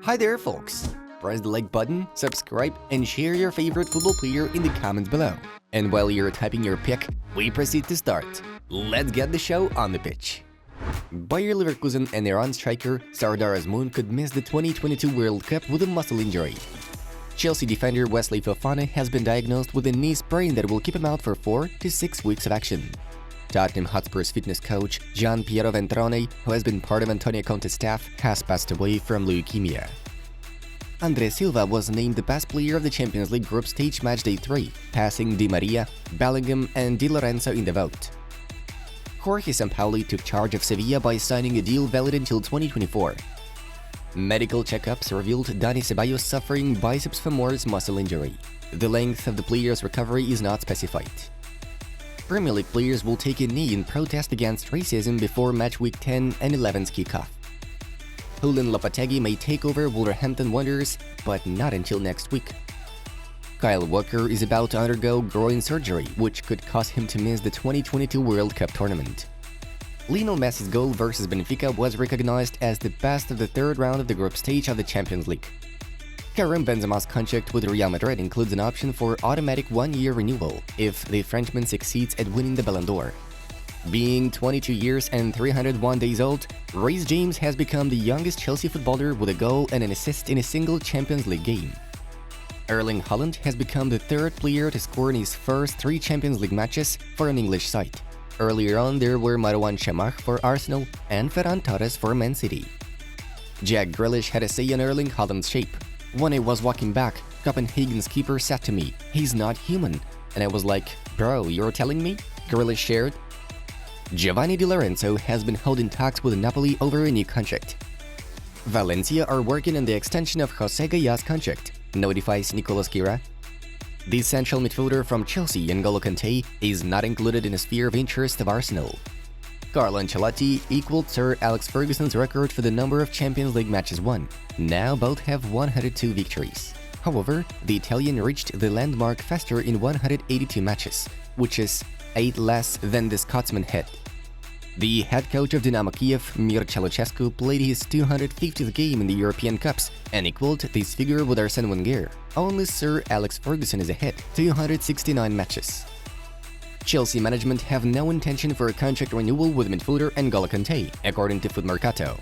Hi there, folks! Press the like button, subscribe, and share your favorite football player in the comments below. And while you're typing your pick, we proceed to start. Let's get the show on the pitch. Bayer Leverkusen and Iran striker Sardar Azmoun could miss the 2022 World Cup with a muscle injury. Chelsea defender Wesley Fofana has been diagnosed with a knee sprain that will keep him out for 4 to 6 weeks of action. Tottenham Hotspur's fitness coach Gian Piero Ventrone, who has been part of Antonio Conte's staff, has passed away from leukemia. Andre Silva was named the best player of the Champions League group stage matchday 3, passing Di Maria, Bellingham and Di Lorenzo in the vote. Jorge Sampaoli took charge of Sevilla by signing a deal valid until 2024. Medical checkups revealed Dani Ceballos suffering biceps femoris muscle injury. The length of the player's recovery is not specified. Premier League players will take a knee in protest against racism before match week 10 and 11's kickoff. Julian Lopetegui may take over Wolverhampton Wanderers, but not until next week. Kyle Walker is about to undergo groin surgery, which could cause him to miss the 2022 World Cup tournament. Lionel Messi's goal versus Benfica was recognized as the best of the third round of the group stage of the Champions League. Karim Benzema's contract with Real Madrid includes an option for automatic one-year renewal if the Frenchman succeeds at winning the Ballon d'Or. Being 22 years and 301 days old, Reece James has become the youngest Chelsea footballer with a goal and an assist in a single Champions League game. Erling Haaland has become the third player to score in his first 3 Champions League matches for an English side. Earlier on, there were Marouane Chamakh for Arsenal and Ferran Torres for Man City. Jack Grealish had a say on Erling Haaland's shape. When I was walking back, Copenhagen's keeper said to me, "He's not human." And I was like, "Bro, you're telling me?" Grealish shared. Giovanni Di Lorenzo has been held in talks with Napoli over a new contract. Valencia are working on the extension of Jose Galla's contract, notifies Nicolas Kira. The central midfielder from Chelsea, N'Golo Kanté, is not included in the sphere of interest of Arsenal. Carlo Ancelotti equaled Sir Alex Ferguson's record for the number of Champions League matches won. Now both have 102 victories. However, the Italian reached the landmark faster in 182 matches, which is 8 less than the Scotsman had. The head coach of Dynamo Kiev, Mircea Lucescu, played his 250th game in the European Cups and equaled this figure with Arsene Wenger. Only Sir Alex Ferguson is ahead, 269 matches. Chelsea management have no intention for a contract renewal with midfielder N'Golo Kanté, according to Foot Mercato.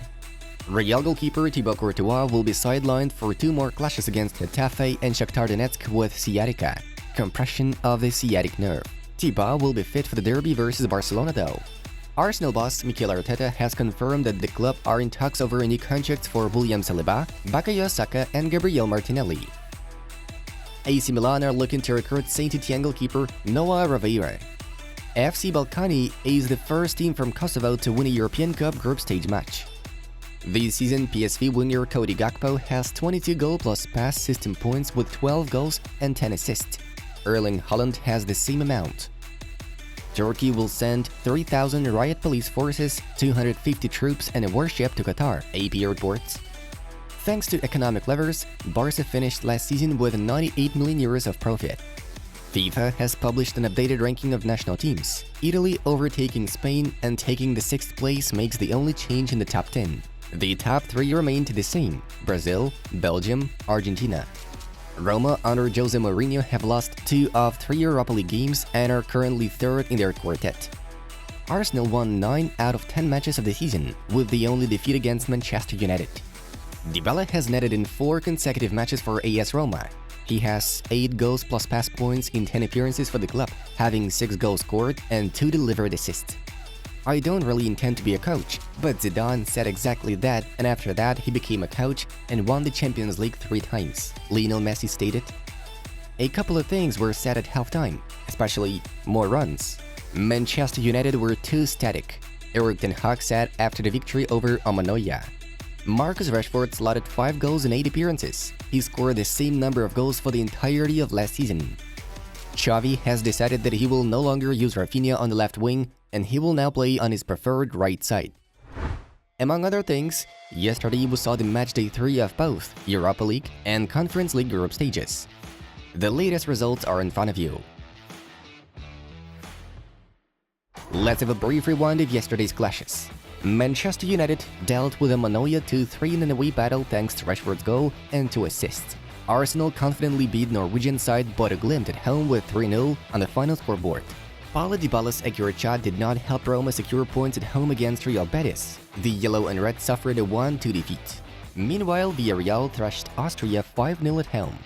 Real goalkeeper Thibaut Courtois will be sidelined for 2 more clashes against Getafe and Shakhtar Donetsk with sciatica, compression of the sciatic nerve. Thibaut will be fit for the derby versus Barcelona though. Arsenal boss Mikel Arteta has confirmed that the club are in talks over a new contract for William Saliba, Bukayo Saka and Gabriel Martinelli. AC Milan are looking to recruit Saint Etienne goalkeeper Noah Ravera. FC Balkany is the first team from Kosovo to win a European Cup group stage match. This season, PSV winger Cody Gakpo has 22 goal plus pass system points with 12 goals and 10 assists. Erling Haaland has the same amount. Turkey will send 3,000 riot police forces, 250 troops and a warship to Qatar, AP reports. Thanks to economic levers, Barca finished last season with 98 million euros of profit. FIFA has published an updated ranking of national teams. Italy overtaking Spain and taking the 6th place makes the only change in the top 10. The top 3 remained the same: Brazil, Belgium, Argentina. Roma under Jose Mourinho have lost 2 of 3 Europa League games and are currently 3rd in their quartet. Arsenal won 9 out of 10 matches of the season, with the only defeat against Manchester United. Dybala has netted in 4 consecutive matches for AS Roma. He has 8 goals plus pass points in 10 appearances for the club, having 6 goals scored and 2 delivered assists. "I don't really intend to be a coach, but Zidane said exactly that, and after that he became a coach and won the Champions League 3 times," Lionel Messi stated. A couple of things were said at halftime, especially more runs. Manchester United were too static, Erik ten Hag said after the victory over Omanoia. Marcus Rashford slotted 5 goals in 8 appearances. He scored the same number of goals for the entirety of last season. Xavi has decided that he will no longer use Rafinha on the left wing, and he will now play on his preferred right side. Among other things, yesterday we saw the matchday 3 of both Europa League and Conference League group stages. The latest results are in front of you. Let's have a brief rewind of yesterday's clashes. Manchester United dealt with a Manoia 2-3 in an away battle thanks to Rashford's goal and 2 assists. Arsenal confidently beat Norwegian side Bodø Glimt at home with 3-0 on the final scoreboard. Paulo Dybala's accurate shot did not help Roma secure points at home against Real Betis. The Yellow and Red suffered a 1-2 defeat. Meanwhile, Villarreal thrashed Austria 5-0 at home.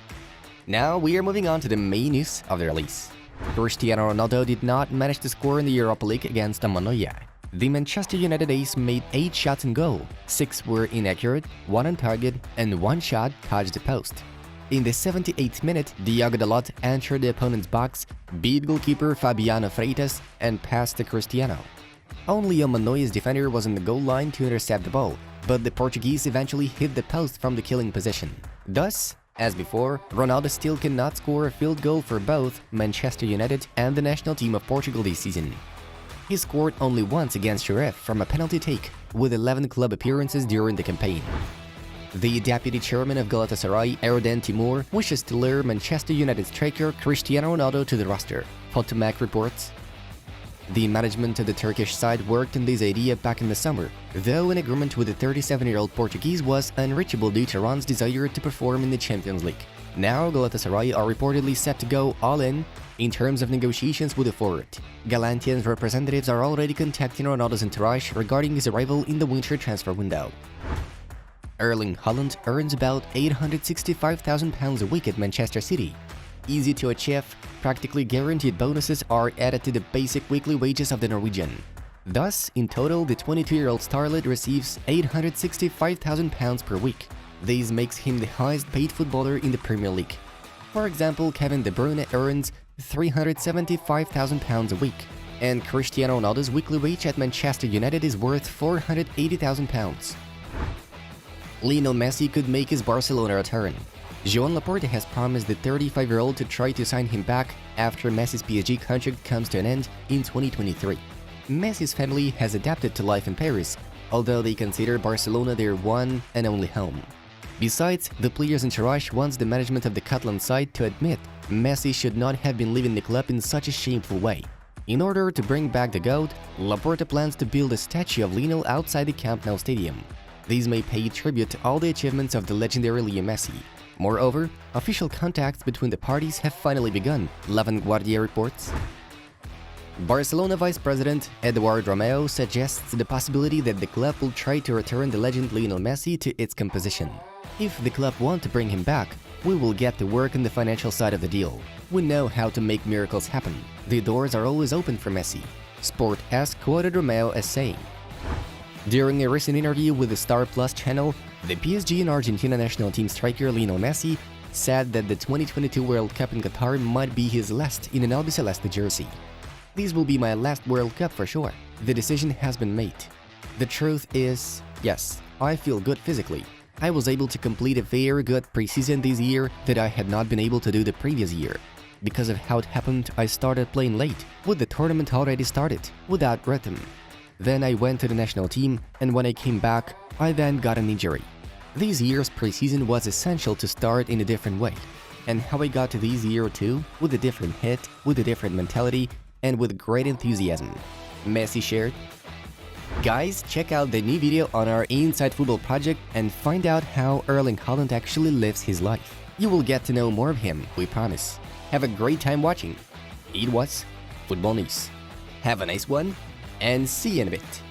Now we are moving on to the main news of the release. Cristiano Ronaldo did not manage to score in the Europa League against Manoia. The Manchester United ace made 8 shots in goal, 6 were inaccurate, 1 on target, and 1 shot touched the post. In the 78th minute, Diogo Dalot entered the opponent's box, beat goalkeeper Fabiano Freitas, and passed to Cristiano. Only Manoia's defender was on the goal line to intercept the ball, but the Portuguese eventually hit the post from the killing position. Thus, as before, Ronaldo still cannot score a field goal for both Manchester United and the national team of Portugal this season. He scored only once against Sheriff from a penalty take, with 11 club appearances during the campaign. The deputy chairman of Galatasaray, Erden Timur, wishes to lure Manchester United striker Cristiano Ronaldo to the roster, Fotomac reports. The management of the Turkish side worked on this idea back in the summer, though an agreement with the 37-year-old Portuguese was unreachable due to Ron's desire to perform in the Champions League. Now Galatasaray are reportedly set to go all in terms of negotiations with the forward. Galantian's representatives are already contacting Ronaldo's entourage regarding his arrival in the winter transfer window. Erling Haaland earns about £865,000 a week at Manchester City. Easy to achieve, practically guaranteed bonuses are added to the basic weekly wages of the Norwegian. Thus, in total, the 22-year-old starlet receives £865,000 per week. This makes him the highest-paid footballer in the Premier League. For example, Kevin De Bruyne earns £375,000 a week, and Cristiano Ronaldo's weekly wage at Manchester United is worth £480,000. Lionel Messi could make his Barcelona return. Joan Laporte has promised the 35-year-old to try to sign him back after Messi's PSG contract comes to an end in 2023. Messi's family has adapted to life in Paris, although they consider Barcelona their one and only home. Besides, the player's entourage wants the management of the Catalan side to admit Messi should not have been leaving the club in such a shameful way. In order to bring back the GOAT, Laporte plans to build a statue of Lionel outside the Camp Nou stadium. These may pay tribute to all the achievements of the legendary Leo Messi. Moreover, official contacts between the parties have finally begun, La Vanguardia reports. Barcelona Vice President Eduard Romeo suggests the possibility that the club will try to return the legend Lionel Messi to its composition. If the club want to bring him back, we will get to work on the financial side of the deal. We know how to make miracles happen. The doors are always open for Messi, Sport has quoted Romeo as saying. During a recent interview with the Star Plus channel, the PSG and Argentina national team striker Lionel Messi said that the 2022 World Cup in Qatar might be his last in an Albiceleste jersey. This will be my last World Cup for sure. The decision has been made. The truth is, yes, I feel good physically. I was able to complete a very good preseason this year that I had not been able to do the previous year. Because of how it happened, I started playing late, with the tournament already started, without rhythm. Then I went to the national team, and when I came back, I then got an injury. This year's preseason was essential to start in a different way. And how I got to this year too, with a different hit, with a different mentality, and with great enthusiasm. Messi shared. Guys, check out the new video on our Inside Football project and find out how Erling Haaland actually lives his life. You will get to know more of him, we promise. Have a great time watching. It was Football News. Have a nice one, and see you in a bit.